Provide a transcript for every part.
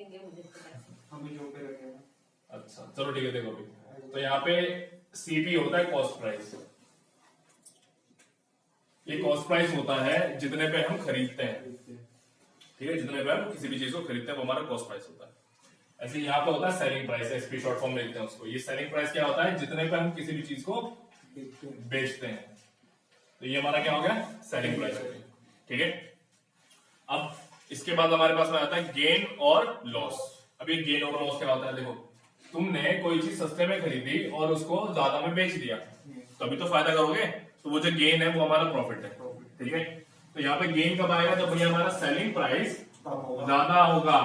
देंगे मुझे तो पैसे। हम जो पे रखेंगे। अच्छा चलो ठीक है, देखो अभी तो यहाँ पे सीपी होता है कॉस्ट प्राइस। ये कॉस्ट प्राइस होता है जितने पे हम खरीदते हैं, ठीक है, जितने पे हम किसी भी चीज को खरीदते हैं वो हमारा कॉस्ट प्राइस होता है। ऐसे यहाँ पे होता है selling price, SP short form लिखते हैं उसको। ये सेलिंग प्राइस क्या होता है, जितने पे हम किसी भी चीज को बेचते हैं, तो ये हमारा क्या हो गया, सेलिंग प्राइस हो गई, ठीक है। अब इसके बाद हमारे पास में आता है गेन और लॉस। अब ये गेन और लॉस क्या होता है, देखो तुमने कोई चीज सस्ते में खरीदी और उसको ज्यादा में बेच दिया, तो अभी तो फायदा करोगे, तो वो जो गेन है वो हमारा प्रॉफिट है, ठीक है। तो यहाँ पे गेन कब आएगा, जब भैया हमारा सेलिंग प्राइस ज्यादा होगा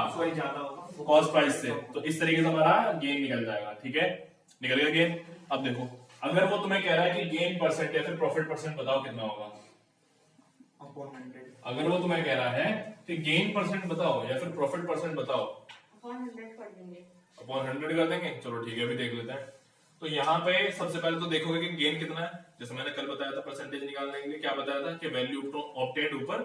कॉस्ट प्राइस से, तो इस तरीके से हमारा गेन निकल जाएगा, ठीक है, निकल गया गेन। अब देखो अगर वो तुम्हें कह रहा है कि गेन परसेंट या फिर प्रॉफिट परसेंट बताओ कितना होगा, अगर वो तुम्हें कह रहा है कि गेन परसेंट बताओ या फिर प्रॉफिट परसेंट बताओ, अपॉन 100 कर देंगे, अपॉन 100 कर देंगे। चलो ठीक है, अभी देख लेते हैं। तो यहाँ पे सबसे पहले तो देखोगे कि गेन कितना है, जैसे मैंने कल बताया था परसेंटेज निकालने के लिए, क्या बताया था कि वैल्यू ऑब्टेन्ड ऊपर,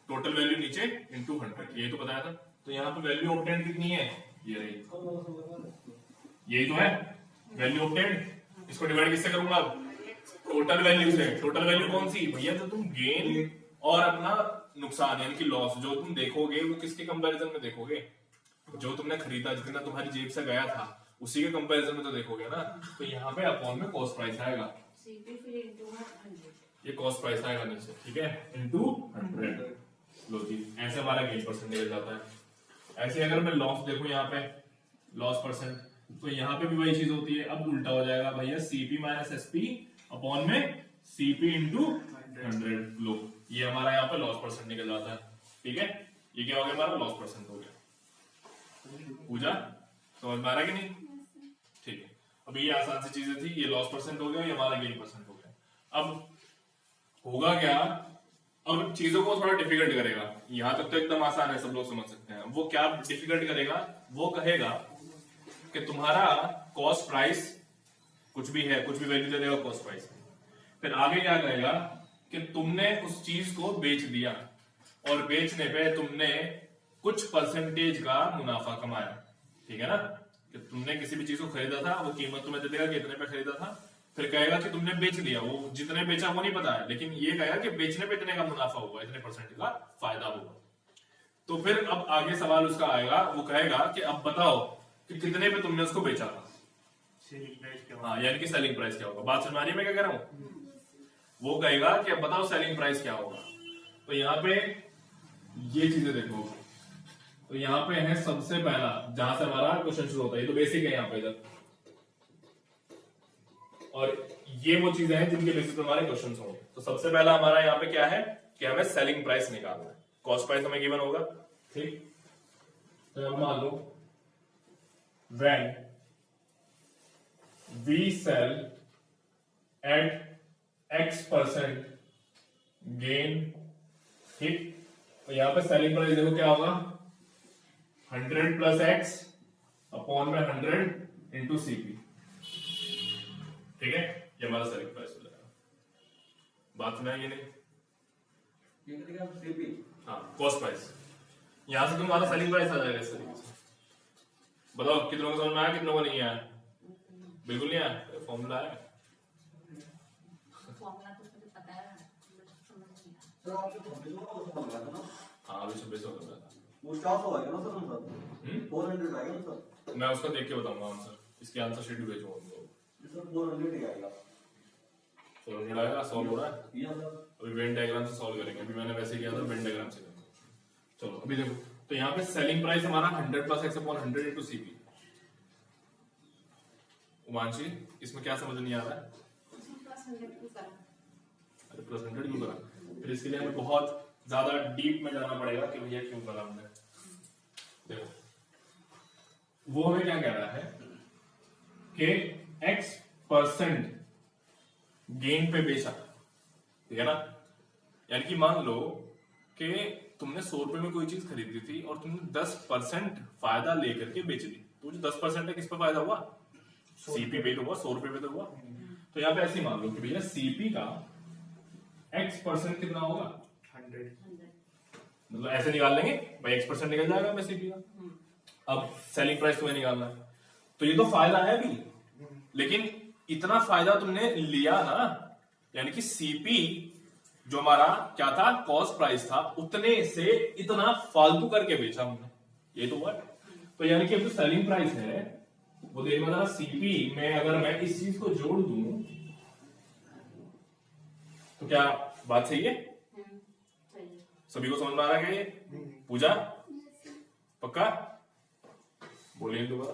टोटल वैल्यू नीचे इनटू 100, यही तो बताया था। तो यहाँ पे वैल्यू ऑब्टेन्ड कितनी है, ये रही, यही तो है वैल्यू ऑब्टेन्ड। इसको डिवाइड किससे करूंगा, टोटल वैल्यू से। टोटल वैल्यू कौन सी भैया, जो तुम गेन और अपना नुकसान यानी कि लॉस जो तुम देखोगे वो किसके कंपैरिजन में देखोगे, जो तुमने खरीदा, जितना तुम्हारी जेब से गया था उसी के कंपैरिजन में तो देखोगे ना। तो यहाँ पे अपॉन में कॉस्ट प्राइस आएगा, सीपी फिर इनटू 100, ये कॉस्ट प्राइस आएगा नीचे, ठीक है, इनटू 100। लो जी, ऐसे हमारा गेन परसेंट निकल जाता है। ऐसे अगर मैं लॉस देखूं यहाँ पे लॉस परसेंट, तो यहाँ पे भी वही चीज होती है। अब उल्टा हो जाएगा भैया, सीपी माइनस एसपी अपॉन में सीपी इंटू 100। लो ये हमारा यहाँ पे लॉस परसेंट निकल जाता है, ठीक है। ये क्या हो गया, हमारा लॉस परसेंट हो गया। पूजा समझ में आ रहा कि नहीं, ठीक है। अब ये आसान सी चीजें थी, ये लॉस परसेंट हो गया, ये हमारा गेन परसेंट हो गया। अब होगा क्या, अब चीजों को थोड़ा डिफिकल्ट करेगा। यहां तक तो एकदम आसान है, सब लोग समझ सकते हैं। वो क्या डिफिकल्ट करेगा, वो कहेगा कि तुम्हारा कॉस्ट प्राइस कुछ भी है, कुछ भी वैल्यू दे देगा कॉस्ट प्राइस, फिर आगे क्या कहेगा कि तुमने उस चीज को बेच दिया और बेचने पे तुमने कुछ परसेंटेज का मुनाफा कमाया, ठीक है ना। कि तुमने किसी भी चीज को खरीदा था, वो कीमत तुम्हें दे देगा कि इतने पे खरीदा था, फिर कहेगा कि तुमने बेच दिया, वो जितने बेचा वो नहीं पता है, लेकिन ये कहेगा कि बेचने पे इतने का मुनाफा हुआ, इतने परसेंट का फायदा हुआ। तो फिर अब आगे सवाल उसका आएगा, वो कहेगा कि अब बताओ कि कितने पे तुमने उसको बेचा था, हाँ, यानी कि सेलिंग प्राइस क्या होगा। बात समझ आ रही है मैं क्या कह रहा हूँ, वो कहेगा कि अब बताओ सेलिंग प्राइस क्या होगा। तो यहाँ पे ये चीजें देखो, तो यहाँ पे है सबसे पहला जहां से हमारा क्वेश्चन शुरू होता है, ये तो बेसिक है यहाँ पे इधर, और ये वो चीजें हैं जिनके बेसिस पे हमारे क्वेश्चन होंगे। तो सबसे पहला हमारा यहाँ पे क्या है कि हमें सेलिंग प्राइस निकालना है, कॉस्ट प्राइस हमें गिवन होगा, ठीक। तो मान लो when we sell at X% gain, ठीक। तो यहाँ पे सेलिंग प्राइस देखो क्या होगा, 100 प्लस एक्स अपॉन में 100 इंटू सीपी, ठीक है, ये हमारा सेलिंग प्राइस हो जाएगा। बात सुना ये नहीं, हाँ, कॉस्ट प्राइस। यहां से तुम्हारा सेलिंग प्राइस आ जाएगा इस तरीके से। बताओ कितनों को समझ में आया, कितनों को नहीं आया, बिल्कुल नहीं आया, फॉर्मूला है, फॉर्मूला तो मुझे पता है, समझ नहीं आया। हाँ अभी 26 हो गया था, मैं उसका देख के बताऊंगा आंसर, इसकी आंसर शीट भी भेजूंगा उनको। 400 आएगा, सॉल्व हो रहा है अभी, वेन डायग्राम से सॉल्व करेंगे, अभी मैंने वैसे किया था, वेन डायग्राम से करेंगे। चलो अभी देखो, तो यहाँ पे सेलिंग प्राइस हमारा 100 plus x upon 100 into CP. Umanshi इसमें क्या समझ नहीं आ रहा है, अरे प्लस 100 क्यों करा, फिर इसके लिए हमें बहुत ज्यादा डीप में जाना पड़ेगा कि भैया क्यों करा हमने। देखो वो हमें क्या कह रहा है कि X% गेन पे बेचा, ठीक है ना। यानी कि मान लो कि तुमने 100 रुपए में कोई चीज खरीदी थी और तुमने 10% फायदा लेकर के बेच दी, तो जो 10% है किस पे फायदा हुआ, सीपी पे तो हुआ, 100 रुपए पे तो हुआ। तो यहाँ पे ऐसे मान लो कि भैया सीपी का X% कितना होगा, 100, मतलब ऐसे निकाल लेंगे भाई, X% निकल जाएगा हमें सीपी का। अब सेलिंग प्राइस तुम्हें निकालना है, तो ये तो फायदा है भी, लेकिन इतना फायदा तुमने लिया ना, यानी कि सीपी जो हमारा क्या था, कॉस्ट प्राइस था, उतने से इतना फालतू करके बेचा हमने, ये तो हुआ। तो यानी कि अब जो सेलिंग प्राइस है वो देखना था सीपी में, अगर मैं इस चीज को जोड़ दूं तो क्या बात सही है? सभी को समझ में आ रहा है क्या ये? पूजा पक्का बोलिए दोबारा।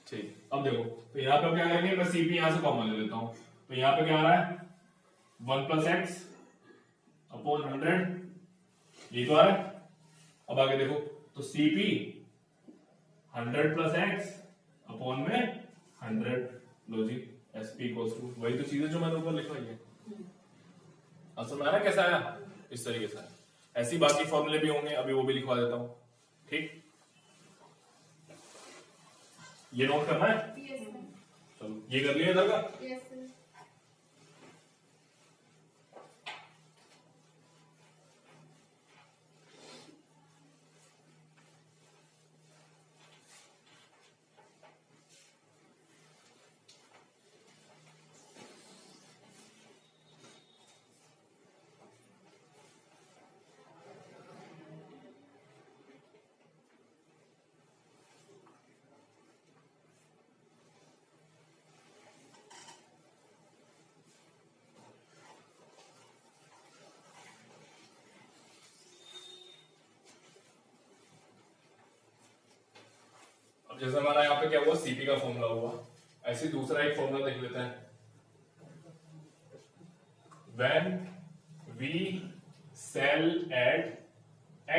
ठीक, अब देखो, तो यहाँ पे क्या करेंगे, मैं सीपी यहां से कॉमन ले लेता हूं, तो यहाँ पे क्या आ रहा है 1 + x अपॉन 100, ये तो आ रहा है। अब आगे देखो, तो सीपी 100 + x अपॉन में 100, लो जी एसपी इक्वल्स टू वही तो चीज है जो मैंने ऊपर लिखवाई है। समझ में आ रहा है कैसा आया? इस तरीके से ऐसी बाकी फॉर्मूले भी होंगे, अभी वो भी लिखवा देता हूं। ठीक, ये नोट करना है। चलो ये कर लिया इधर का। जैसे हमारा यहाँ पे क्या हुआ, सीपी का फॉर्मूला हुआ, ऐसे दूसरा एक फॉर्मूला देख लेते हैं। When we sell at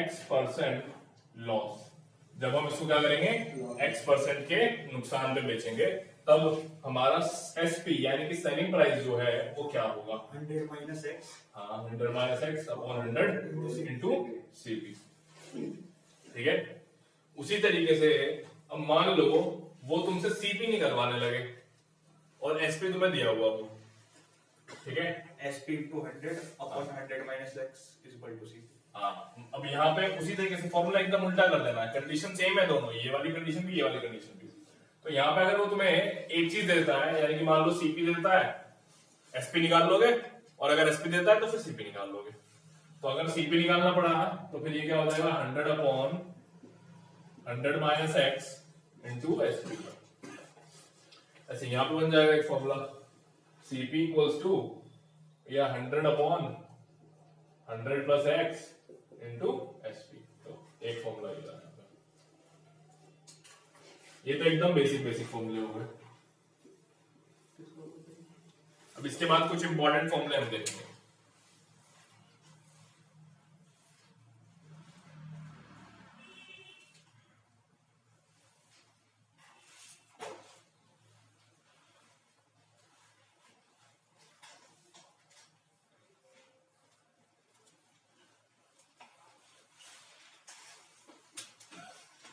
x% loss, जब हम इसको क्या करेंगे x% के नुकसान पे बेचेंगे, तब हमारा एसपी यानी कि सेलिंग प्राइस जो है वो क्या होगा 100 - x। हाँ 100 - x अपॉन 100 इंटू सीपी। ठीक है, उसी तरीके से अब मान लो वो तुमसे सीपी नहीं करवाने लगे और एसपी तुम्हें दिया हुआ वो, ठीक है, SP * 100 अपॉन 100 - x = CP। हाँ, अब यहाँ पे उसी तरीके से फॉर्मूला एकदम उल्टा कर देना है, कंडीशन सेम है दोनों, ये वाली कंडीशन भी ये वाली कंडीशन भी। तो यहाँ पे अगर वो तुम्हें एक चीज देता है, यानी कि मान लो सीपी देता है, एसपी निकाल लोगे, और अगर एसपी देता है तो फिर सीपी निकाल लोगे। तो अगर सीपी निकालना पड़ा तो फिर ये क्या हो जाएगा 100 अपॉन 100 - x इंटू एसपी। ऐसे यहाँ पे बन जाएगा एक फॉर्मूला, सीपी इक्वल्स टू या 100 अपॉन 100 + x इंटू एसपी। तो एक फॉर्मूला ये तो एकदम बेसिक फॉर्मूले हो गए। अब इसके बाद कुछ इंपॉर्टेंट फॉर्मूले हम देखेंगे।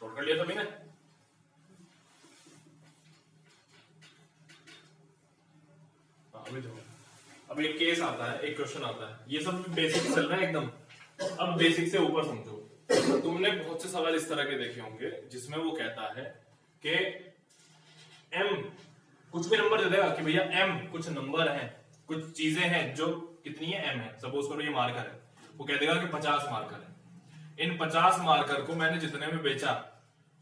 नोट कर लिया सभी ने? अभी देखो, अब एक केस आता है, एक क्वेश्चन आता है, ये सब बेसिक चल रहा है एकदम। अब बेसिक से ऊपर समझो। तुमने बहुत से सवाल इस तरह के देखे होंगे जिसमें वो कहता है कि m कुछ भी नंबर दे देगा कि भैया m कुछ नंबर है, कुछ चीजें हैं जो कितनी है m है, सपोज करो ये मार्कर है, वो कह देगा कि 50 मार्कर है, इन 50 मार्कर को मैंने जितने में बेचा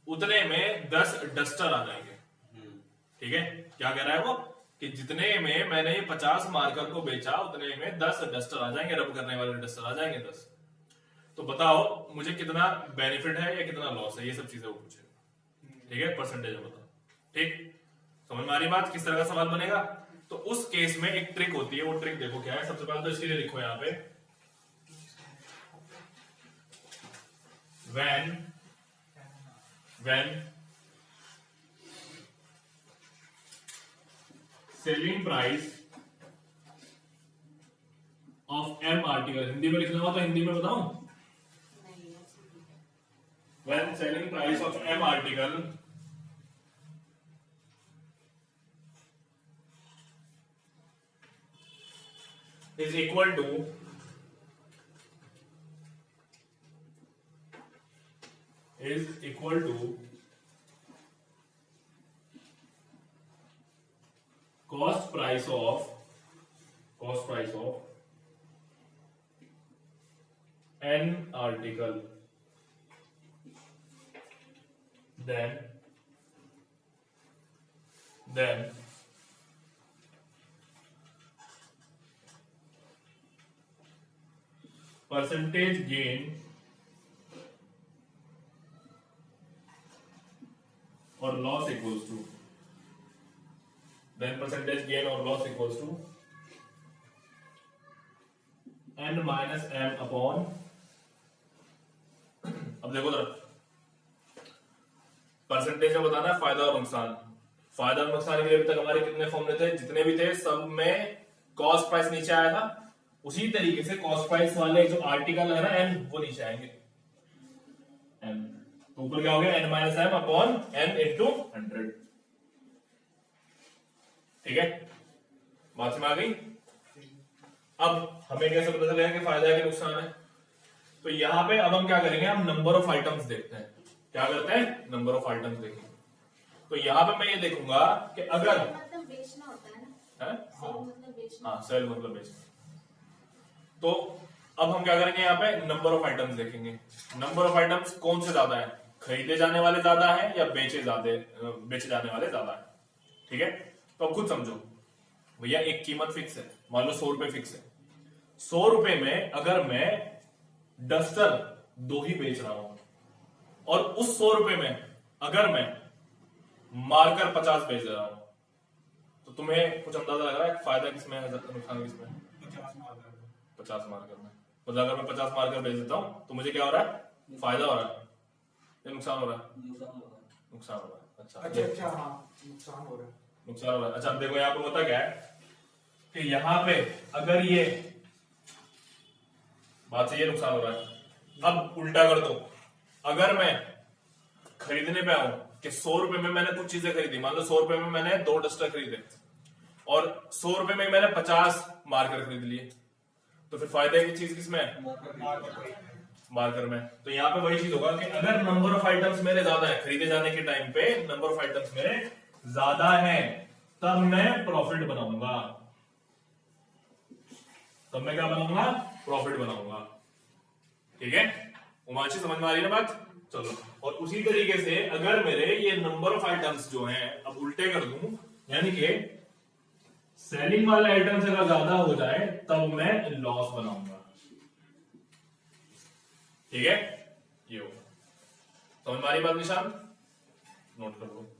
उतने में 10 डस्टर आ जाएंगे। ठीक है, क्या कह रहा है वो कि जितने में मैंने ये 50 मार्कर को बेचा उतने में 10 डस्टर आ जाएंगे, रब करने वाले डस्टर आ जाएंगे 10। तो बताओ मुझे कितना बेनिफिट है या कितना लॉस है, ये सब चीजें वो पूछेगा। ठीक है, परसेंटेज बताओ। ठीक, समझ में आ रही बात, किस तरह का सवाल बनेगा? तो उस केस में एक ट्रिक होती है, वो ट्रिक देखो क्या है। सबसे पहले तो इसके लिए लिखो यहाँ पे when selling price of M article, Hindi में लिखना हो तो हिंदी में बताऊं। When selling price of M article is equal to is equal to cost price of an article, then percentage gain or loss equals to n minus m upon, अब देखो जरा percentage में बताना है फायदा और नुकसान। फायदा और नुकसान के लिए अभी तक हमारे कितने फॉर्मूले थे, जितने भी थे सब में कॉस्ट प्राइस नीचे आया था, उसी तरीके से कॉस्ट प्राइस वाले जो आर्टिकल है ना एन, वो नीचे आएंगे एन, तो ऊपर क्या हो गया N minus M upon N into 100। ठीक है, बात समझ आ गई। अब हमें कैसे पता चलेगा कि फायदा है कि नुकसान है, तो यहां पे अब हम क्या करेंगे, हम नंबर ऑफ आइटम्स देखते हैं। क्या करते हैं, नंबर ऑफ आइटम्स देखेंगे। तो यहां पे मैं ये देखूंगा कि अगर मतलब बेचना होता है ना, मतलब बेचना, हाँ सेल मतलब बेचना। तो अब हम क्या करेंगे, यहाँ पे नंबर ऑफ आइटम्स देखेंगे। नंबर ऑफ आइटम्स कौन से ज्यादा है, खरीदे जाने वाले ज्यादा है या बेचे जाने वाले ज्यादा है। ठीक है, तो अब खुद समझो भैया, एक कीमत फिक्स है, मान लो 100 रुपए फिक्स है। 100 रुपए में अगर मैं डस्टर 2 ही बेच रहा हूं और उस 100 रुपए में अगर मैं मार्कर 50 बेच रहा हूं, तो तुम्हें कुछ अंदाजा लग रहा है फायदा किसमें है, नुकसान किसमें है? 50 मार्कर में। मतलब अगर मैं 50 मार्कर बेच देता हूं तो मुझे क्या हो रहा है, फायदा हो रहा है या नुकसान हो रहा है? नुकसान हो रहा है। अच्छा, हाँ, नुकसान हो रहा है। नुकसान हो रहा है। अच्छा, देखो यहाँ पे होता क्या है कि यहाँ पे अगर ये बात से ये नुकसान हो रहा है, अब उल्टा कर दो, अगर मैं खरीदने पे आऊं कि 100 रुपए में मैंने कुछ चीजें खरीदी, मान लो 100 रुपए में मैंने 2 डस्टर खरीदे और 100 रुपए में मैंने 50 मार्कर खरीद लिए, तो फिर फायदा की चीज किसमें है, मार्कर में। तो यहाँ पे वही चीज होगा कि अगर नंबर ऑफ आइटम्स मेरे ज्यादा है, खरीदे जाने के टाइम पे नंबर ऑफ आइटम्स मेरे ज्यादा है, तब मैं प्रॉफिट बनाऊंगा। तब मैं क्या बनाऊंगा, प्रॉफिट बनाऊंगा। ठीक है, उमाशी समझ में आ रही है बात? चलो, और उसी तरीके से अगर मेरे ये नंबर ऑफ आइटम्स जो हैं, अब उल्टे कर दूं, यानी कि सेलिंग वाले आइटम्स अगर ज्यादा हो जाए तब मैं लॉस बनाऊंगा। ठीक है, ये हो समझ में आ रही बात निशान? नोट कर लो।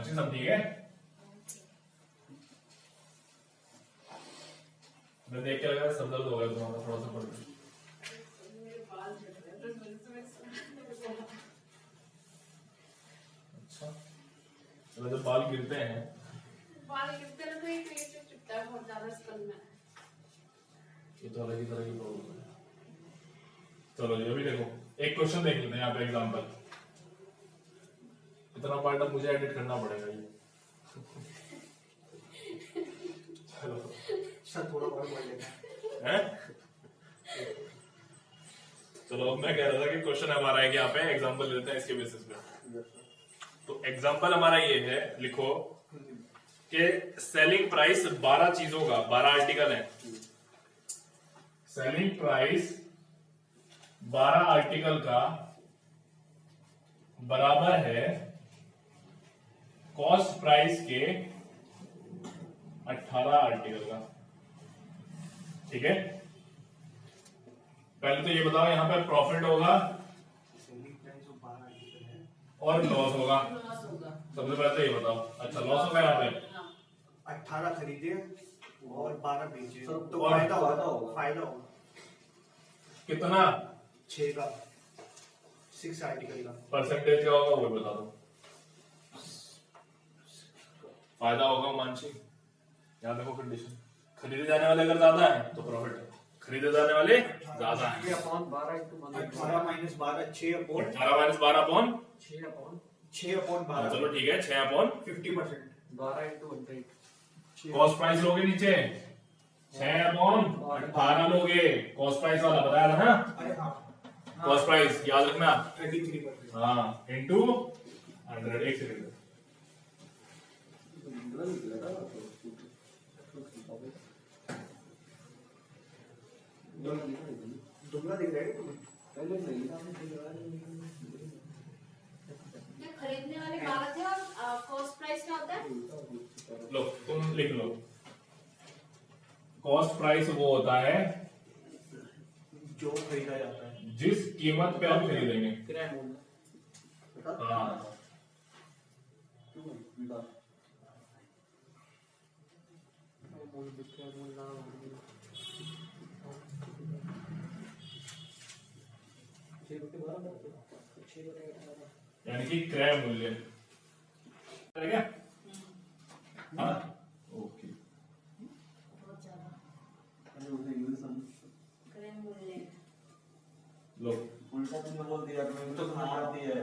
सब ठीक है, मैं देख के लगा सर दर्द हो गया तुम्हारा थोड़ा सा पड़ गया। अच्छा, चलो जब बाल गिरते हैं तो ये चिपटा है बहुत ज्यादा स्कल में, ये तो अलग ही तरह की प्रॉब्लम है। चलो ये भी देखो, एक क्वेश्चन देख लेते हैं यहाँ पे एग्जांपल। इतना पार्ट अब मुझे एडिट करना पड़ेगा ये। चलो सर थोड़ा और बढ़ लेगा हैं? चलो अब मैं कह रहा था कि क्वेश्चन हमारा है कि यहाँ पे एग्जांपल लेते हैं इसके बेसिस पे। तो एग्जांपल हमारा ये है, लिखो कि सेलिंग प्राइस 12 चीजों का, 12 आर्टिकल है, सेलिंग प्राइस 12 आर्टिकल का बराबर है कॉस्ट प्राइस के 18 आर्टिकल का। ठीक है, पहले तो ये बताओ यहाँ पे प्रॉफिट होगा और लॉस होगा। सबसे पहले तो ये बताओ। अच्छा, लॉस होगा यहाँ पे 18 खरीदे और 12 बेचे, तो और फायदा होगा कितना, 6 का, 6 आर्टिकल का। परसेंटेज क्या होगा वो बता दो। फायदा होगा मानसी। यहाँ देखो कंडीशन, खरीदे जाने वाले अगर ज्यादा है तो प्रॉफिट है, खरीदे जाने वाले ज्यादा है। 18 minus 12 6 upon 18 minus 12 upon 6 upon 12। चलो ठीक है 6 अपॉन 50%। 12 कॉस्ट प्राइस लोगे नीचे 6 अपॉन 18 लोगे, कॉस्ट प्राइस वाला बताया था ना, अरे हाँ कॉस्ट प्राइस याद रखना। 33%। हाँ इंटू 100। एक सेकंड दुगना दिख रहा है तुम्हें? जो खरीदने वाले 12 थे और कॉस्ट प्राइस क्या होता है? लो तुम लिख लो, कॉस्ट प्राइस वो होता है जो खरीदा जाता है, जिस कीमत पे आप खरीदेंगे। क्रय मूल्य। हाँ यानी कि क्रय मूल्य है क्या? हाँ ओके। बहुत ज्यादा क्रय मूल्य। लो उल्टा तुमने बोल दिया, मैं तो मारती है।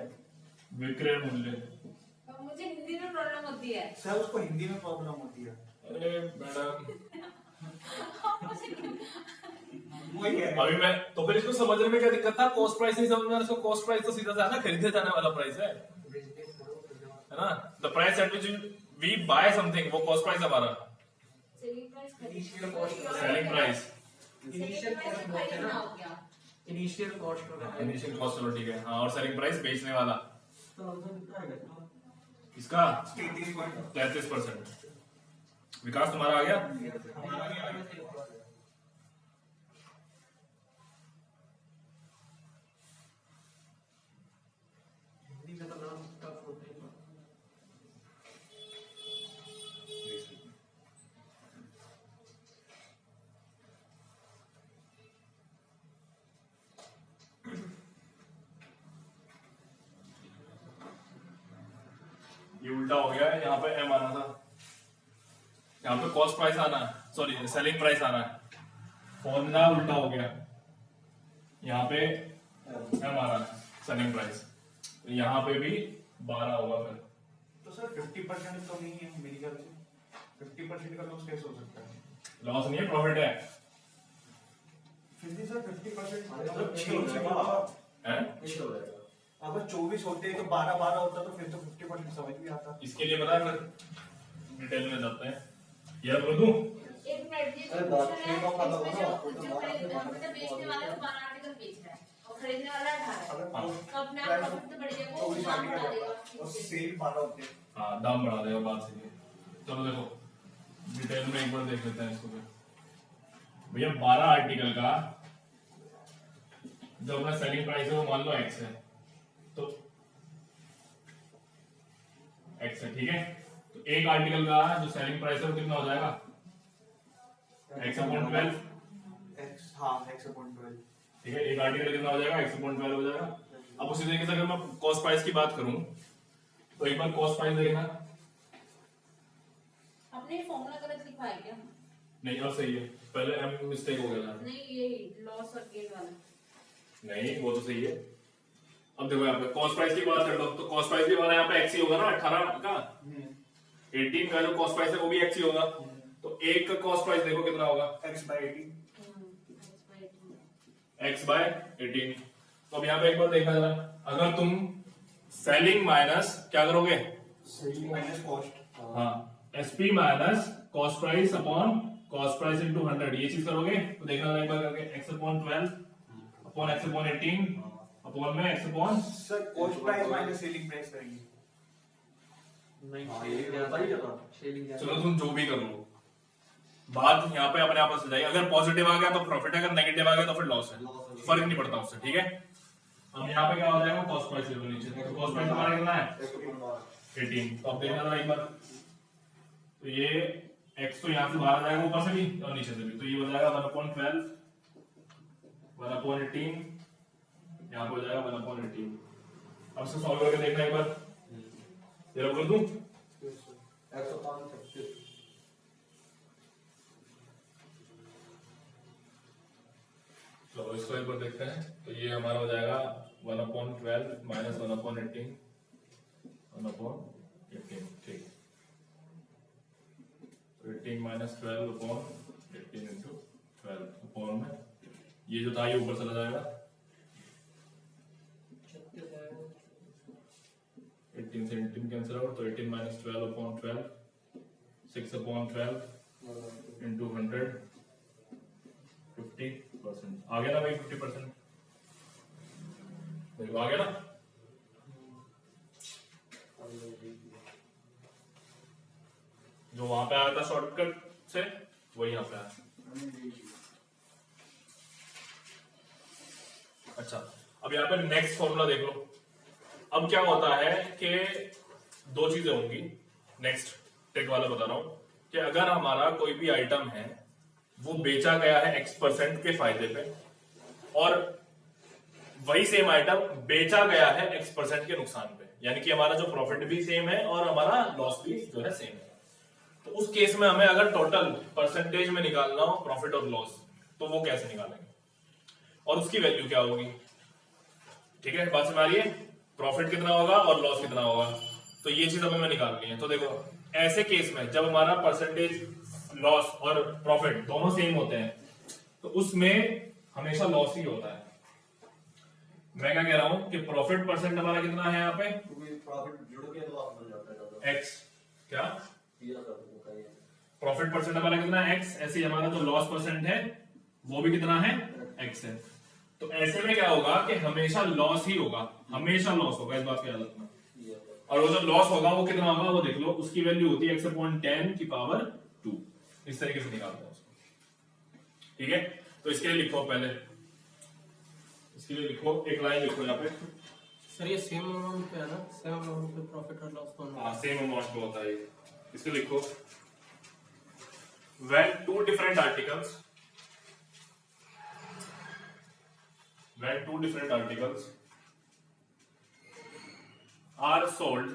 विक्रय मूल्य। अब मुझे हिंदी में प्रॉब्लम होती है। सर उसको हिंदी में प्रॉब्लम होती है। अरे मैडम वही है। अभी मैं तो फिर इसको समझने में क्या दिक्कत था? कॉस्ट प्राइस नहीं समझ में, इसको कॉस्ट प्राइस तो सीधा सा है ना, खरीदे जाने वाला प्राइस है ना। The price at which we buy something, वो कॉस्ट प्राइस हमारा। Selling price Initial cost। Selling price, selling price खरीदना हो गया। इनिशियल कॉस्ट का इनिशियल कॉस्ट, चलो ठीक है। हाँ और सेलिंग प्राइस बेचने वाला, तो कितना है? इसका 33%। 33%। विकास तुम्हारा आ गया? हिंदी का तो नाम टफ होते हैं। ये उल्टा हो गया है, यहाँ पे एम आना था, यहाँ पे कॉस्ट प्राइस आना है, सॉरी सेलिंग प्राइस आना है। फॉर्मूला उल्टा हो गया, यहाँ पे एम आ रहा है सेलिंग प्राइस, तो यहाँ पे भी 12 होगा फिर। तो सर 50% तो नहीं है मेरी ख्याल से। 50% का लॉस कैसे हो सकता है? लॉस नहीं है, प्रॉफिट है। फिर भी सर 50% मतलब मतलब 6 हैं? अगर 24 होते तो 12 होता तो फिर तो 50% समझ भी आता। इसके लिए पता है, फिर डिटेल में जाते हैं। ये बोल दूं, एक मिनट, ये अरे जो बात क्वेश्चन है, छह का खाता इसमें होगा, जो तो जो बारह से खरीद बारह बेचने वाला है 12 आर्टिकल बेच रहा है और खरीदने वाला 18 है, अगर तो अपने आप प्रॉफिट तो बढ़ जाएगा, वो 24 दाम बढ़ा देगा। और सेल 12 होते हैं। हाँ दाम बढ़ा देगा, बात सही है। चलो देखो डिटेल में एक बार देख लेते हैं इसको फिर। भैया 12 आर्टिकल का जो अपना सेलिंग प्राइस है वो मान लो एक्स है, तो एक्स है, ठीक है। तो एक आर्टिकल का जो सेलिंग प्राइस है वो कितना हो जाएगा? एक्स अपॉन 12, x हां x अपॉन 12। ठीक है। एक आर्टिकल कितना हो जाएगा? एक्स अपॉन 12 हो जाएगा। अब उसी तरीके से अगर मैं कॉस्ट प्राइस की बात करूं तो एक बार कॉस्ट प्राइस देखना। आपने फॉर्मूला गलत लिखा है क्या? नहीं अब सही है, पहले मिस्टेक हो गया था। नहीं, ये लॉस और गेन वाला। नहीं वो तो सही है। अब देखो यहाँ पे कॉस्ट प्राइस की बात कर लो तो कॉस्ट प्राइस भी हमारा यहाँ पे एक्स ही होगा ना, 18 का 18 का जो कॉस्ट प्राइस है वो भी एक्स ही होगा। तो एक का कॉस्ट प्राइस देखो कितना होगा? x/18। x by 18। तो अब यहाँ पे एक बार देखा जरा, अगर तुम सेलिंग माइनस क्या करोगे? Selling minus cost. हाँ SP minus cost price upon cost price into 100, ये चीज करोगे तो देखना जरा एक बार करके, x upon 12 upon x upon 18 upon में x upon, sir cost price minus selling price करेंगे। नहीं शेलिंग चलो तुम जो भी कर लो, बात यहाँ पे अपने आप से जाएगी। अगर पॉजिटिव आ गया तो प्रॉफिट है, अगर नेगेटिव आ गया तो फिर लॉस है, फर्क नहीं पड़ता उससे, ठीक है। अब यहाँ पे क्या हो जाएगा? कॉस्ट प्राइस लेवल नीचे, तो कॉस्ट प्राइस हमारा कितना है? 18। तो अब देखना जरा एक बार, तो ये x तो यहाँ से बाहर आ जाएगा ऊपर से भी और नीचे से भी, तो ये हो जाएगा 1/12 1/18, यहाँ पे हो जाएगा 1/18। अब से सॉल्व करके देखना एक बार, ये कर दूं 105 चलो इसको एक बार देखते हैं। तो ये हमारा हो जाएगा 1/12 माइनस 1/18 1/18 ठीक। 18 माइनस 12/18 इंटू 12 अपॉन में ये जो था ये ऊपर चला जाएगा 18 से 18 कैंसिल आउट। तो 18 माइनस 12/12 6/12 इंटू 100 50%। आ गया ना भाई 50%? देखो आ गया ना। जो वहां पे आया था शॉर्टकट से वही यहाँ पे आया। अच्छा अब यहाँ पे नेक्स्ट फॉर्मूला देख लो। अब क्या होता है कि दो चीजें होंगी। नेक्स्ट ट्रिक वाला बता रहा हूं कि अगर हमारा कोई भी आइटम है वो बेचा गया है X% के फायदे पे और वही सेम आइटम बेचा गया है X% के नुकसान पे, यानी कि हमारा जो प्रॉफिट भी सेम है और हमारा लॉस भी जो है सेम है, तो उस केस में हमें अगर टोटल परसेंटेज में निकालना हो प्रॉफिट और लॉस तो वो कैसे निकालेंगे और उसकी वैल्यू क्या होगी। ठीक है, बात समझ आ रही है? प्रॉफिट कितना होगा और लॉस कितना होगा, तो ये चीज हमें निकालनी है। तो देखो ऐसे केस में जब हमारा परसेंटेज लॉस और प्रॉफिट दोनों सेम होते हैं तो उसमें हमेशा लॉस ही होता है। मैं क्या कह रहा हूं कि प्रॉफिट परसेंट हमारा कितना है यहाँ पे प्रॉफिट जुड़ के लॉस बन जाता है x। क्या दिया जाता है प्रॉफिट परसेंट हमारा कितना है x, ऐसे ही हमारा जो लॉस परसेंट है वो भी कितना है x है। तो ऐसे में क्या होगा कि हमेशा लॉस ही होगा, हमेशा लॉस होगा, इस बात की याद रखना। और वो जो लॉस होगा वो कितना होगा वो देख लो, उसकी वैल्यू होती है x/10 की पावर 2। इस तरीके से निकालते हैं उसको। ठीक है, तो इसके लिए लिखो, पहले इसके लिए लिखो, एक लाइन लिखो यहाँ पे। सर ये सेम अमाउंट पे है ना, सेम अमाउंट पे प्रॉफिट और लॉस दोनों। हाँ सेम अमाउंट पे होता है। इसको लिखो, when two different articles are sold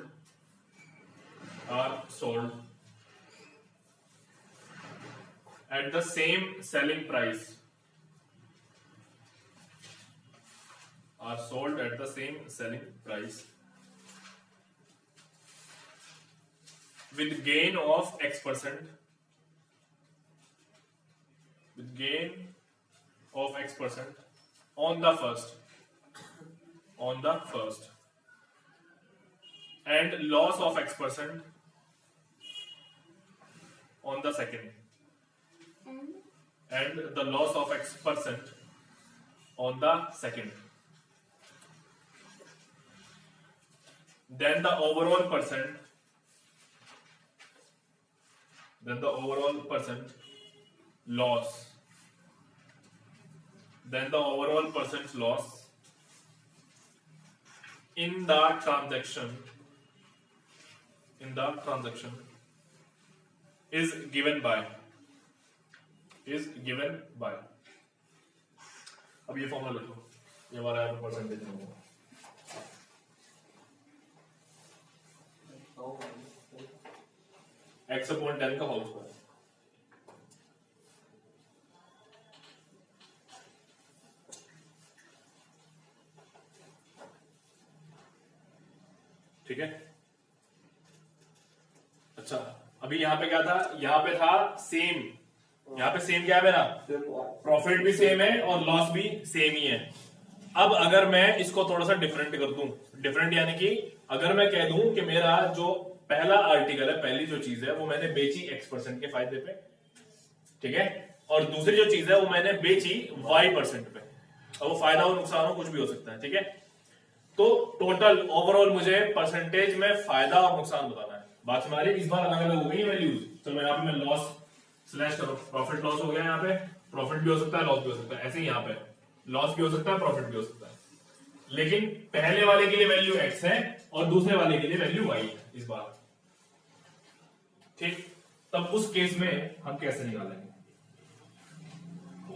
at the same selling price, with gain of X% on the first and loss of X% on the second and the loss of X% on the second, then the overall percent loss in the transaction is given by। अब ये formula लिखो, ये हमारा है percentage में x/10 का whole square. ठीक है, अच्छा अभी यहाँ पे क्या था, यहाँ पे था सेम, यहाँ पे सेम क्या है मेरा, प्रॉफिट भी सेम है और लॉस भी सेम ही है। अब अगर मैं इसको थोड़ा सा डिफरेंट कर दूं, डिफरेंट यानी कि अगर मैं कह दूं कि मेरा जो पहला आर्टिकल है, पहली जो चीज है वो मैंने बेची X% के फायदे पे, ठीक है, और दूसरी जो चीज है वो मैंने बेची Y% पे, और वो फायदा और नुकसान हो कुछ भी हो सकता है। ठीक है, तो टोटल ओवरऑल मुझे परसेंटेज में फायदा और नुकसान बताना है। बात हमारी इस बार अलग अलग हो गई वैल्यूज। चलो यहाँ पे मैं लॉस स्लैश करो, प्रॉफिट लॉस हो गया, यहाँ पे प्रॉफिट भी हो सकता है लॉस भी हो सकता है, ऐसे ही यहाँ पे लॉस भी हो सकता है प्रॉफिट भी हो सकता है, लेकिन पहले वाले के लिए वैल्यू x है और दूसरे वाले के लिए वैल्यू y है इस बार। ठीक, तब उस केस में हम कैसे निकालेंगे,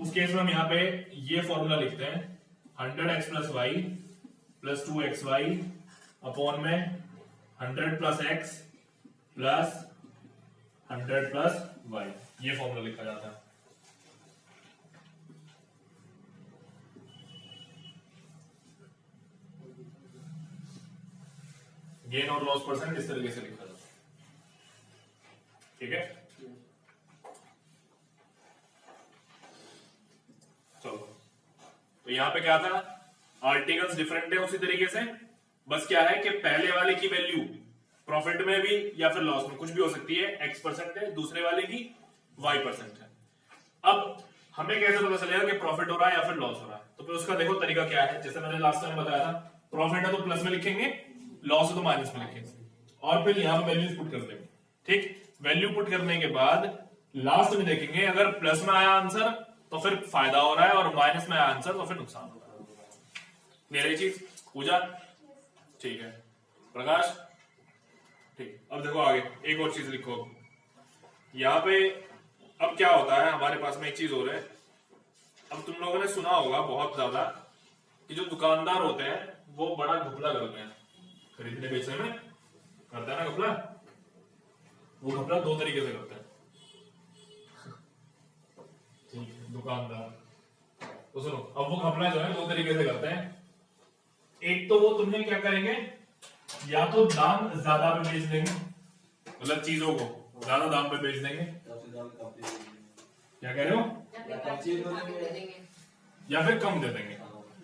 उस केस में हम यहाँ पे ये फॉर्मूला लिखते हैं 100x + y + 2xy अपॉन में 100 + x + 100 प्लस y, ये फॉर्मूला लिखा जाता है। गेन और लॉस परसेंट इस तरीके से लिखा जाता है, ठीक है। चलो, तो यहां पे क्या था, आर्टिकल्स डिफरेंट है उसी तरीके से, बस क्या है कि पहले वाले की वैल्यू प्रॉफिट में भी या फिर लॉस में कुछ भी हो सकती है, x% है, दूसरे वाले की y% है। अब हमें कैसे पता चलेगा कि प्रॉफिट हो रहा है या फिर लॉस हो रहा है, तो फिर उसका देखो तरीका क्या है। जैसे मैंने लास्ट टाइम बताया था, प्रॉफिट है तो प्लस में लिखेंगे, लॉस है तो माइनस में लिखेंगे, और फिर यहां पर वैल्यूज पुट कर देंगे। ठीक, वैल्यू पुट करने के बाद लास्ट में देखेंगे, अगर प्लस में आया आंसर तो फिर फायदा हो रहा है, और माइनस में आया आंसर तो फिर नुकसान हो रहा है। मेरी चीज पूजा, ठीक है प्रकाश, ठीक। अब देखो आगे एक और चीज लिखो यहाँ पे। अब क्या होता है, हमारे पास में एक चीज और है। अब तुम लोगों ने सुना होगा बहुत ज्यादा कि जो दुकानदार होते हैं वो बड़ा घपला करते हैं खरीदने बेचने में, करता है ना घपला। वो घपला दो तरीके से करते हैं, ठीक है। दुकानदार तो सुनो, अब वो घपला जो है दो तरीके से करते हैं। एक तो वो तुम्हें क्या करेंगे, या तो दाम ज्यादा पे बेच देंगे, मतलब चीजों को ज्यादा दाम पे बेच देंगे। क्या कह रहे हो, या फिर कम दे देंगे,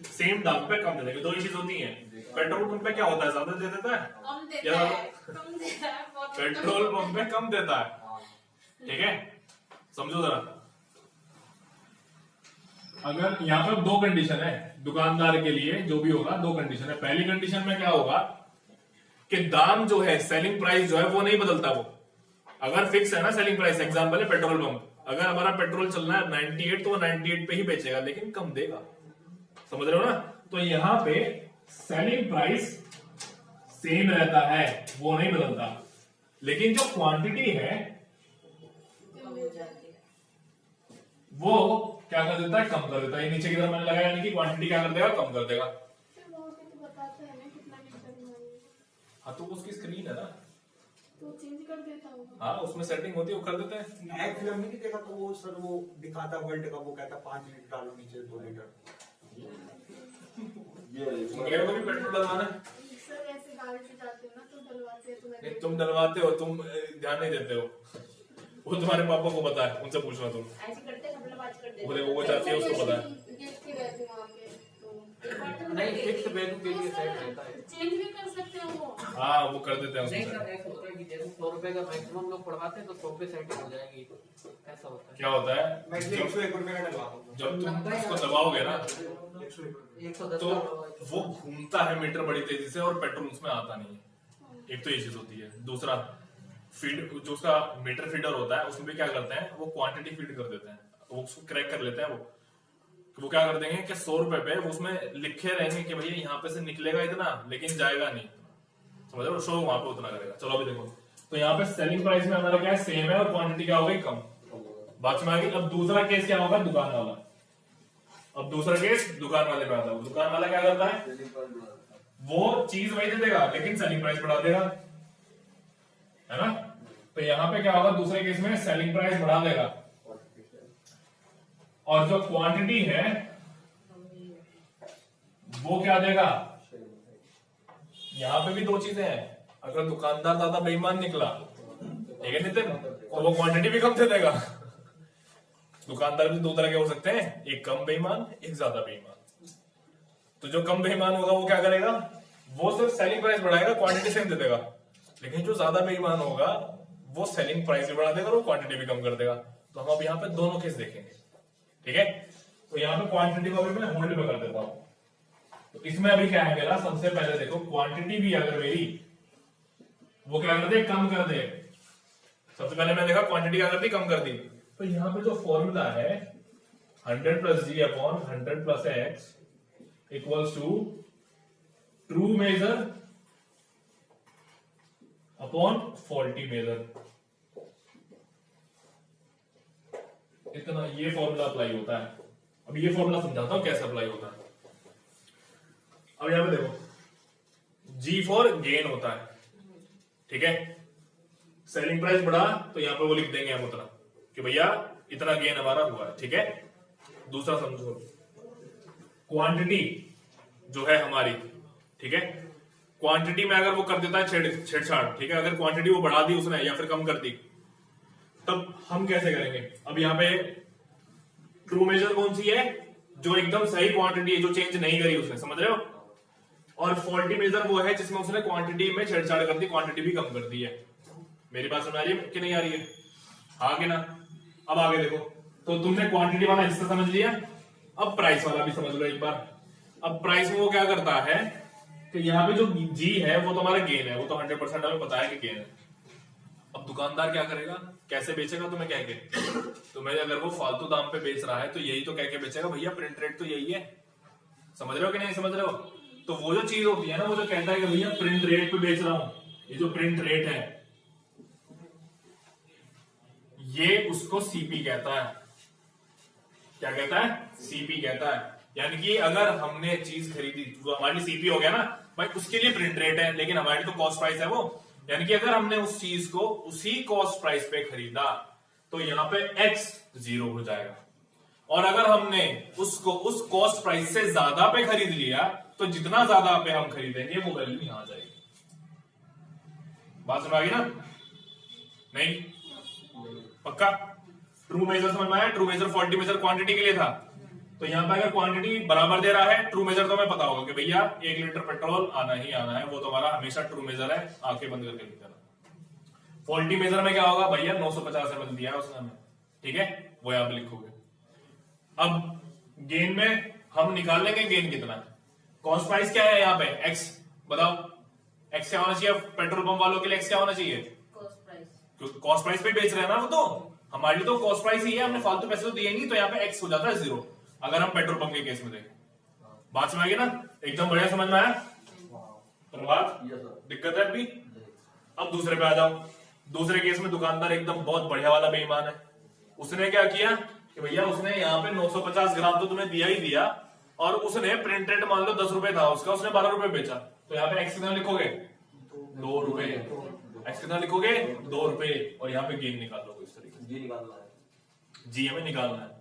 सेम दाम पे कम दे देंगे। दो ही चीज होती है। पेट्रोल पंप पे क्या होता है, ज्यादा दे देता है, कम देता है, कम देता है, बहुत पेट्रोल पंप पे कम देता है, ठीक है। समझो जरा, अगर यहाँ पर दो कंडीशन है दुकानदार के लिए, जो भी होगा दो कंडीशन है। पहली कंडीशन में क्या होगा कि दाम जो है, सेलिंग प्राइस जो है वो नहीं बदलता। वो अगर फिक्स है ना सेलिंग प्राइस, एग्जांपल है पेट्रोल पंप, अगर हमारा पेट्रोल चलना है 98 तो वो 98 पे ही बेचेगा, लेकिन कम देगा। समझ रहे हो ना। तो यहाँ पे सेलिंग प्राइस सेम रहता है, वो नहीं बदलता, लेकिन जो क्वांटिटी है वो क्या कर देता है, कम कर देता है। नीचे की तरफ मैंने लगाया, यानी कि क्वांटिटी क्या कर देगा, कम कर देगा। बताता है ना कितना लीटर हुआ। हाँ तो उसकी स्क्रीन है ना, तो चेंज कर देता होगा। हाँ उसमें सेटिंग होती है, वो कर देते हैं। नया फिल्म में नहीं देखा तो वो सर वो दिखाता वर्ल्ड का, वो कहता 5 लीटर डालो नीचे 2 लीटर। मेरे को भी पेट्रोल डलवाना है। सर ऐसे गाड़ी से जाते हो ना तो डलवाते हैं, तो नहीं तुम डलवाते हो, तुम ध्यान नहीं देते हो, वो तुम्हारे पापा को पता है, उनसे पूछना तुम। ऐसे करते हैं, मतलब आज कर देते वो देखो वो चाहती है, उसको पता है। देख के गए थे वहाँ पे, तो एक बार तो नहीं, फिक्स वैल्यू के लिए सेट रहता है। चेंज भी कर सकते हो वो। हाँ वो कर देते हैं नहीं उसमें। सर, ऐसा होता है कि जैसे 100 रुपए का मैक्सिमम लोग पढ़वाते हैं तो 100 पे सेटिंग हो जाएगी, ऐसा होता है। क्या होता है, मैं 101 रुपए का डलवा दूं। जब तुम उसको दबाओगे ना 110 तो वो घूमता है मीटर बड़ी तेजी से, और पेट्रोल उसमें आता नहीं है। एक तो ये चीज होती है। दूसरा, फीड जो उसका मीटर फीडर होता है उसमें भी क्या करते हैं, वो क्वांटिटी फीड कर देते हैं, वो उसको क्रैक कर लेते हैं। वो क्या कर देंगे कि 100 रुपए पे वो उसमें लिखे रहेंगे कि भैया यहाँ पे से निकलेगा इतना, लेकिन जाएगा नहीं, समझ रहे हो, शो वहां पे उतना करेगा। चलो अभी देखो, तो यहाँ पे सेलिंग प्राइस में हमारा क्या है, सेम है, और क्वांटिटी क्या हो गई, कम। बात में आ गई। अब दूसरा केस क्या होगा, दुकान वाला। अब दूसरा केस दुकान वाले पे आता है। दुकान वाला क्या करता है, वो चीज वही दे देगा लेकिन सेलिंग प्राइस बढ़ा देगा, है ना। तो यहाँ पे क्या होगा, दूसरे केस में सेलिंग प्राइस बढ़ा देगा, और जो क्वांटिटी है वो क्या देगा। यहाँ पे भी दो चीजें हैं, अगर दुकानदार ज्यादा बेईमान निकला, ठीक है नितिन, तो वो क्वांटिटी भी कम दे देगा। दुकानदार भी दो तरह के हो सकते हैं, एक कम बेईमान, एक ज्यादा बेईमान। तो जो कम बेईमान होगा वो क्या करेगा, वो सिर्फ सेलिंग प्राइस बढ़ाएगा, क्वांटिटी सेम दे देगा। लेकिन जो ज्यादा बेईमान होगा वो सेलिंग प्राइस भी बढ़ा देगा और क्वांटिटी भी कम कर देगा। तो हम अब यहाँ पे दोनों केस देखेंगे, ठीक है। तो यहाँ पे क्वांटिटी को अभी मैं होल्ड पे कर देता हूं। तो इसमें अभी क्या है मेरा, सबसे पहले देखो क्वांटिटी भी अगर मेरी वो क्या कर दे, कम कर दे। सबसे पहले मैं देखा क्वांटिटी क्या कर दी, कम कर दी। तो यहाँ पे जो फॉर्मूला है 100 plus G upon 100 plus X equals to true measure upon faulty measure. इतना ये फॉर्मूला अप्लाई होता है। अब ये फॉर्मूला समझाता हूं कैसे अप्लाई होता है। अब यहां पे देखो, G फॉर गेन होता है, ठीक है। सेलिंग प्राइस बढ़ा तो यहाँ पे वो लिख देंगे हम उतना कि भैया इतना गेन हमारा हुआ है, ठीक है। दूसरा समझो, क्वांटिटी जो है हमारी, ठीक है, क्वांटिटी में अगर वो कर देता है छेड़छाड़, ठीक है, अगर क्वांटिटी वो बढ़ा दी उसने या फिर कम कर दी, तब हम कैसे करेंगे। अब यहाँ पे ट्रू मेजर कौन सी है, जो एकदम सही क्वांटिटी है, जो चेंज नहीं करी उसने, समझ रहे हो। और फॉल्टी मेजर वो है जिसमें उसने क्वांटिटी में छेड़छाड़ कर दी, क्वांटिटी भी कम कर दी है। मेरी बात समझ आ रही है कि नहीं आ रही है, आगे ना। अब आगे देखो, तो तुमने क्वांटिटी वाला हिस्सा समझ लिया, अब प्राइस वाला भी समझ लो एक बार। अब प्राइस में वो क्या करता है कि यहाँ पे जो जी है वो तो हमारा गेन है, वो तो 100% हमें पता है कि गेन है। अब दुकानदार क्या करेगा, कैसे बेचेगा तुम्हें कह के, तुम्हें अगर वो फालतू दाम पे बेच रहा है तो यही तो कह के बेचेगा, भैया प्रिंट रेट तो यही है। समझ रहे हो कि नहीं समझ रहे हो। तो वो जो चीज होती है ना, वो जो कहता है कि भैया प्रिंट रेट पे बेच रहा हूं, ये जो प्रिंट रेट है ये उसको सीपी कहता है। क्या कहता है, सीपी कहता है। यानी कि अगर हमने चीज खरीदी, वो हमारी सीपी हो गया ना भाई, उसके लिए प्रिंट रेट है, लेकिन हमारी तो कॉस्ट प्राइस है वो। यानी कि अगर हमने उस चीज को उसी कॉस्ट प्राइस पे खरीदा तो यहाँ पे x 0 हो जाएगा, और अगर हमने उसको उस कॉस्ट प्राइस से ज्यादा पे खरीद लिया तो जितना ज्यादा पे हम खरीदेंगे वो वैल्यू यहां आ जाएगी। बात समझ आ गई ना, नहीं पक्का। ट्रू मेजर समझ में आया, true measure faulty measure quantity के लिए था। तो यहाँ पे अगर क्वांटिटी बराबर दे रहा है, ट्रू मेजर तो हमें पता होगा कि भैया 1 लीटर पेट्रोल आना ही आना है, वो तो हमारा हमेशा ट्रू मेजर है, आंखें बंद करके लिख देना। फॉल्टी मेजर में क्या होगा, भैया 950 ml दिया है उसने हमें, ठीक है, वो यहाँ पे लिखोगे। अब गेन में हम निकाल लेंगे गेन कितना, कॉस्ट प्राइस क्या है यहाँ पे x, बताओ x क्या होना चाहिए पेट्रोल पंप वालों के लिए, x क्या होना चाहिए, कॉस्ट प्राइस, क्योंकि कॉस्ट प्राइस पे बेच रहे हैं ना वो, तो हमारी तो कॉस्ट प्राइस ही है, हमने फालतू पैसे तो दिए नहीं, तो यहाँ पे x हो जाता है 0 अगर हम पेट्रोल पंप के केस में देखें। बात समझ आ गई ना, एकदम बढ़िया समझ में आया। प्रभात दिक्कत है अभी। अब दूसरे पे आ जाओ। दूसरे केस में दुकानदार एकदम बहुत बढ़िया वाला बेईमान है। उसने क्या किया कि भैया उसने यहाँ पे 950 ग्राम तो तुम्हें दिया ही दिया, और उसने प्रिंट रेट मान लो 10 रुपए था उसका, उसने 12 रुपए बेचा, तो यहाँ पे एक्स कितना लिखोगे, 2 रुपए। एक्स कितना लिखोगे, 2 रुपए, और यहाँ पे गेन निकाल लो इस तरीके से, जी हमें निकालना है।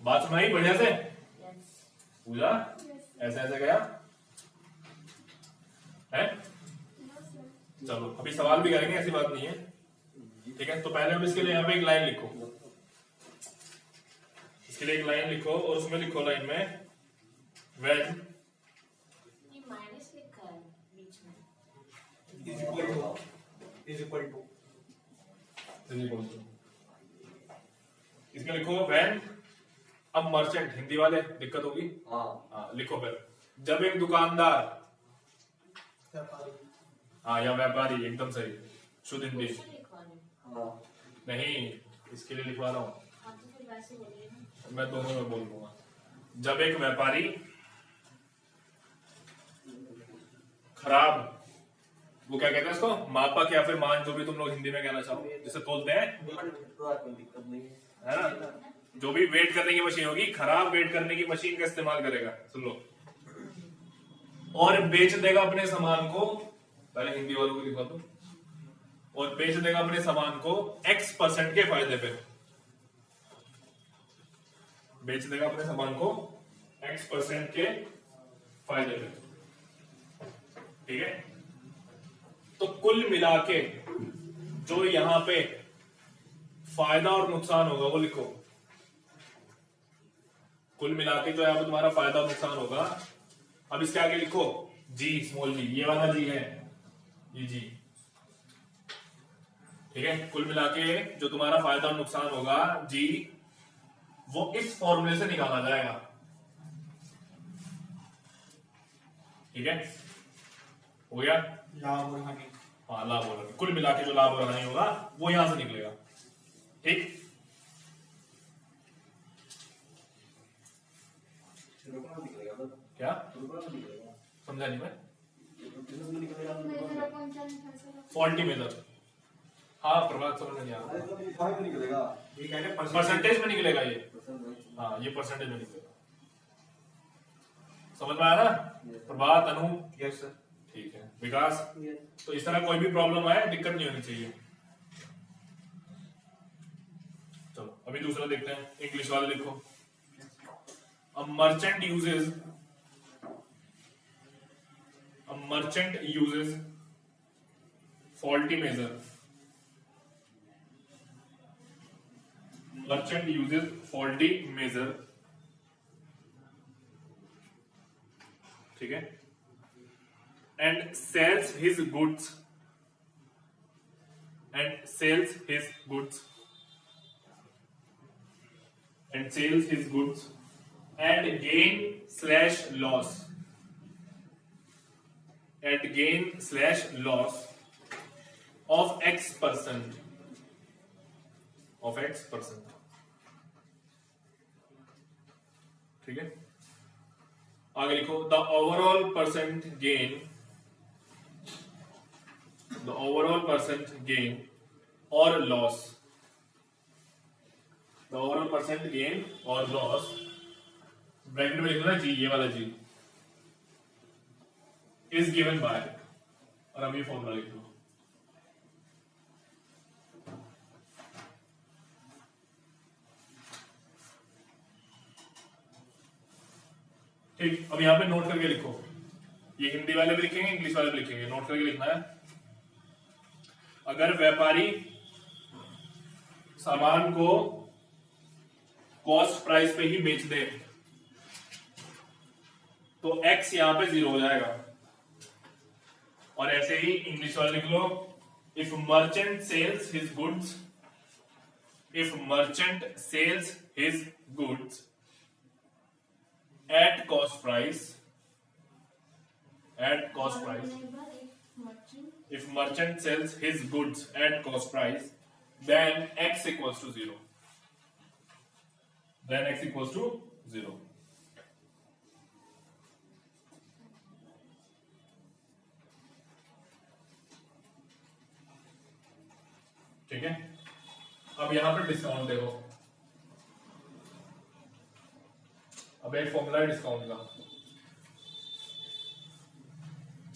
बात सुनाई बढ़िया से, पूजा ऐसे ऐसे गया है। चलो अभी सवाल भी करेंगे, ऐसी बात नहीं है, ठीक है। तो पहले हम इसके लिए यहाँ पे एक लाइन लिखो, इसके लिए एक लाइन लिखो, और उसमें लिखो लाइन में when ये माइनस लिखा है बीच में, इज इक्वल टू इसमें लिखो when अब मर्चेंट, हिंदी वाले दिक्कत होगी, हाँ लिखो फिर, जब एक दुकानदार, हाँ या व्यापारी, एकदम सही, शुद्ध हिंदी क्वेश्चन लिखवा रहे नहीं, इसके लिए लिखवा रहा हूँ, हाँ तो फिर वैसे बोलिए ना, मैं दोनों में बोल दूंगा। जब एक व्यापारी खराब, वो क्या कहते हैं इसको, मापक या फिर मान, जो भी तुम लोग हिंदी में कहना चाहो, जिसे तोलते हैं, है ना, जो भी वेट करने की मशीन होगी, खराब वेट करने की मशीन का इस्तेमाल करेगा, सुन लो, और बेच देगा अपने सामान को, पहले हिंदी वालों को लिखवा दो, और बेच देगा अपने सामान को x% के फायदे पे, बेच देगा अपने सामान को x% के फायदे पे, ठीक है। तो कुल मिला के जो यहां पे फायदा और नुकसान होगा वो लिखो, कुल मिला के जो यहां पे तुम्हारा फायदा और नुकसान होगा। अब इसके आगे लिखो जी, स्मॉल जी, ये वाला जी है, ये जी, ठीक है। कुल मिला के जो तुम्हारा फायदा और नुकसान होगा जी, वो इस फॉर्मूले से निकाला जाएगा, ठीक है, हो गया। लाभ और हानि, हाँ लाभ और हानि, कुल मिला के जो लाभ और हानि होगा वो यहां से निकलेगा, ठीक। क्या समझा नहीं मैं, फॉल्टी मेथड, हाँ प्रभात समझ नहीं आ रहा, ये कह रहे परसेंटेज में निकलेगा ये, हाँ ये परसेंटेज में निकलेगा, समझ में आया ना प्रभात, अनु, यस सर, ठीक है। विकास, तो इस तरह कोई भी प्रॉब्लम आए दिक्कत नहीं होनी चाहिए, अभी दूसरा देखते हैं, इंग्लिश वाले लिखो। A merchant uses faulty measure. Merchant uses faulty measure. ठीक है, and sells his goods and gain/loss of X%. ठीक है, आगे लिखो the overall percent gain or loss bracket में लिखना जी, ये वाला जी is given by, और अब ये फॉर्मूला लिख दो। ठीक, अब यहां पे नोट करके लिखो, ये हिंदी वाले भी लिखेंगे, इंग्लिश वाले भी लिखेंगे, नोट करके लिखना है। अगर व्यापारी सामान को कॉस्ट प्राइस पे ही बेच दे तो x यहां पे 0 हो जाएगा। और ऐसे ही इंग्लिश वाले लिख लो, if merchant sells his goods at cost price, if merchant sells his goods at cost price, then x equals to 0. ठीक है, अब यहां पर डिस्काउंट देखो, अब एक फॉर्मूला है डिस्काउंट का।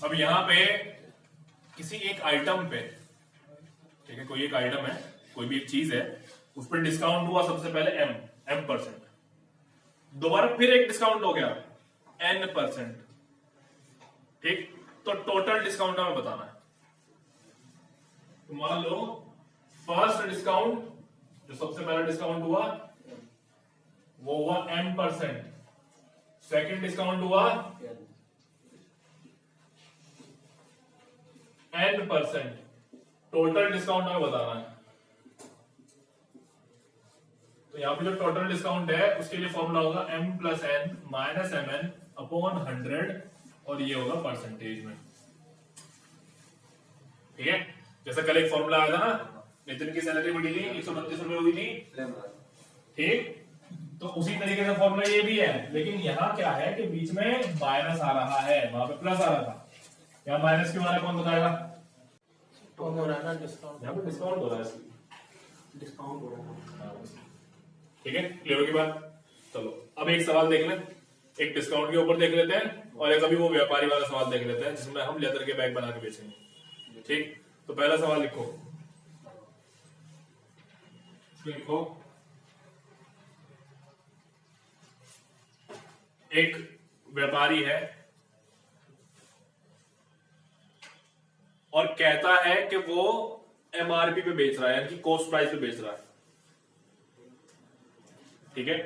अब यहां पे किसी एक आइटम पे, ठीक है, कोई एक आइटम है, कोई भी एक चीज है, उस पर डिस्काउंट हुआ सबसे पहले m%, दोबारा फिर एक डिस्काउंट हो गया n%। ठीक, तो टोटल डिस्काउंट हमें बताना है। तो मान लो फर्स्ट डिस्काउंट, जो सबसे पहला डिस्काउंट हुआ वो हुआ m%, सेकंड डिस्काउंट हुआ n%, टोटल डिस्काउंट हमें बताना है। तो यहां पे जो टोटल डिस्काउंट है उसके लिए फॉर्मूला होगा m + n - mn / 100, और ये होगा परसेंटेज में। ठीक है, जैसा कल एक फॉर्मूला आया था ना, नितिन की सैलरी बढ़ी थी 132 रुपए हुई थी, ठीक, तो उसी तरीके से फॉर्मूला ये भी है, लेकिन यहाँ क्या है कि बीच में माइनस आ रहा है, वहां पे प्लस आ रहा था, यहाँ माइनस क्यों आ रहा है, कौन बताएगा? हो रहा है ना डिस्काउंट, यहाँ पे डिस्काउंट हो रहा है, डिस्काउंट हो रहा है। ठीक है, क्लियर होगी बात? चलो अब एक सवाल देख लें, एक डिस्काउंट के ऊपर देख लेते हैं, और एक अभी वो व्यापारी वाला सवाल देख लेते हैं जिसमें हम लेदर के बैग बना के बेचेंगे। ठीक, तो पहला सवाल लिखो, एक व्यापारी है और कहता है कि वो एमआरपी पे बेच रहा है, यानी कि कॉस्ट प्राइस पे बेच रहा है। ठीक है,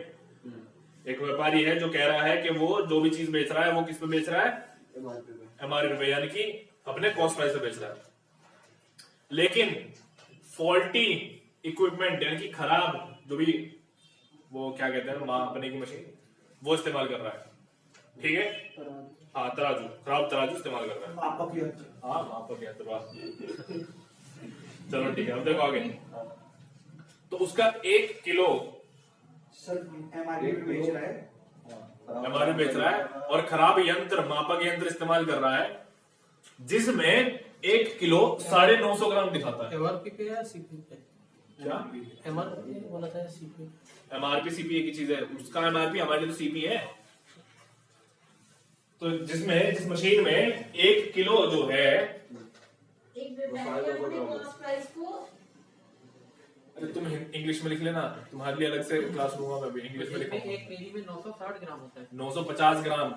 एक व्यापारी है जो कह रहा है कि वो जो भी चीज बेच रहा है वो किस पे बेच रहा है, एमआरपी पे, यानी कि अपने कॉस्ट प्राइस पे बेच रहा है। लेकिन फॉल्टी इक्विपमेंट, यानी कि खराब जो भी वो क्या कहते हैं मापने की मशीन, वो इस्तेमाल कर रहा है। ठीक है, हाँ, तराजू, खराब तराजू इस्तेमाल कर रहा है, मापक यंत्र। हाँ, मापक यंत्र। चलो ठीक है, अब देखो आगे। तो उसका 1 किलो सर एमआरपी पे बेच रहा है, एमआरपी बेच रहा है और खराब यंत्र, मापक यंत्र इस्तेमाल कर रहा है, जिसमें 1 किलो 950 ग्राम दिखाता है। एमआरपी पे या सीपी पे? क्या एमआरपी बोला था, सीपी? एमआरपी सीपी एक ही चीज है, उसका एमआरपी, हमारे तो सीपी है। तो जिस मशीन में 1 किलो जो है, एक व्यापारी अपने कॉस्ट प्राइस को अरे तुम इंग्लिश में लिख लेना, तुम्हारे लिए अलग से क्लास लूंगा मैं भी, इंग्लिश में इसमें लिखूंगा। 1 केजी में 960 ग्राम होता है। 950 ग्राम,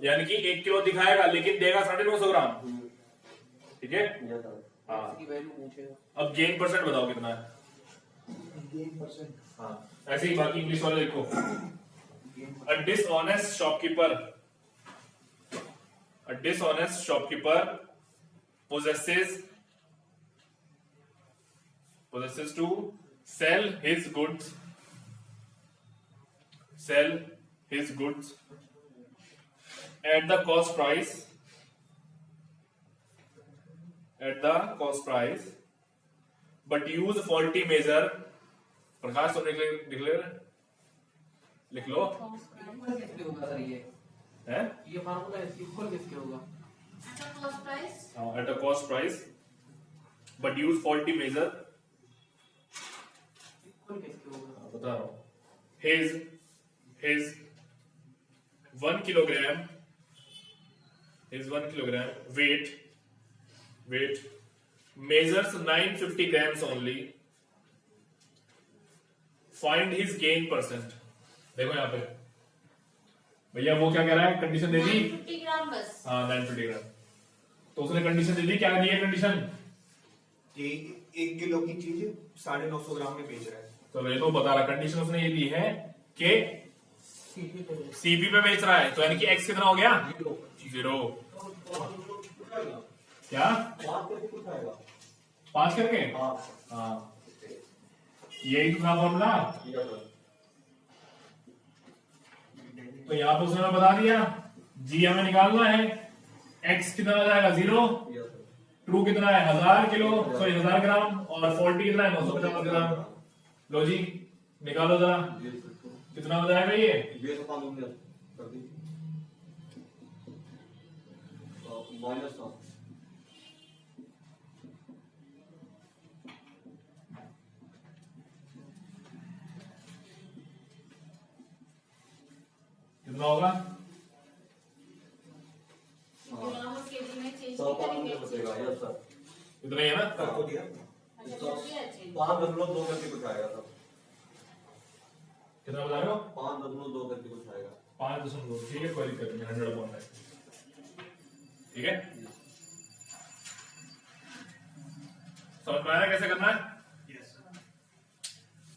यानी कि 1 किलो दिखाएगा लेकिन देगा 950 ग्राम। ठीक है, हाँ। इसकी वैल्यू पूछेगा। अब गेन परसेंट बताओ कितना है। हाँ, ऐसे ही बाकी इंग्लिश वाले लिखो। A dishonest shopkeeper possesses to sell his goods at the cost price but use faulty measure। प्रकाश तुम लिख लो इक्वल किसके होगा सर ये? है ये फार्मूला इक्वल किसके होगा? at a cost price but use faulty measure। Equal किसके होगा? बता रहा हूं। his 1 kilogram weight measures 950 grams only। find his gain percent। देखो यहाँ पे भैया वो क्या कह रहा है, कंडीशन दे दी 950 ग्राम बस। हाँ 950 ग्राम। तो उसने कंडीशन दे दी, क्या दी है कंडीशन? 1 किलो की चीज 950 ग्राम में बेच रहा है। तो ये तो बता रहा, कंडीशन उसने ये दी है कि सीपी पे सीपी पे बेच रहा है, तो यानी कि एक्स कितना हो गया? 0। क्या 5 करके? हाँ, यही तो था फॉर्मूला। तो यहाँ पे उसने हमें बता दिया, जी हमें निकालना है, एक्स कितना आ जाएगा 0, ट्रू कितना है 1000 किलो, सॉरी 1000 ग्राम, और 40 कितना है 950 ग्राम। लो जी निकालो जरा, कितना हो जाएगा ये? कितना होगा? ग्राम और केजी में चेंज नहीं करेंगे। इतना ही है ना? आपको दिया अच्छा, कर दिया change। 5.2 करके कुछ आएगा सर। कितना बता रहे हो? 5.2 करके कुछ आएगा। 5.2। ठीक है, कोई दिक्कत नहीं, 100/9। ठीक है, समझ में आया कैसे करना है?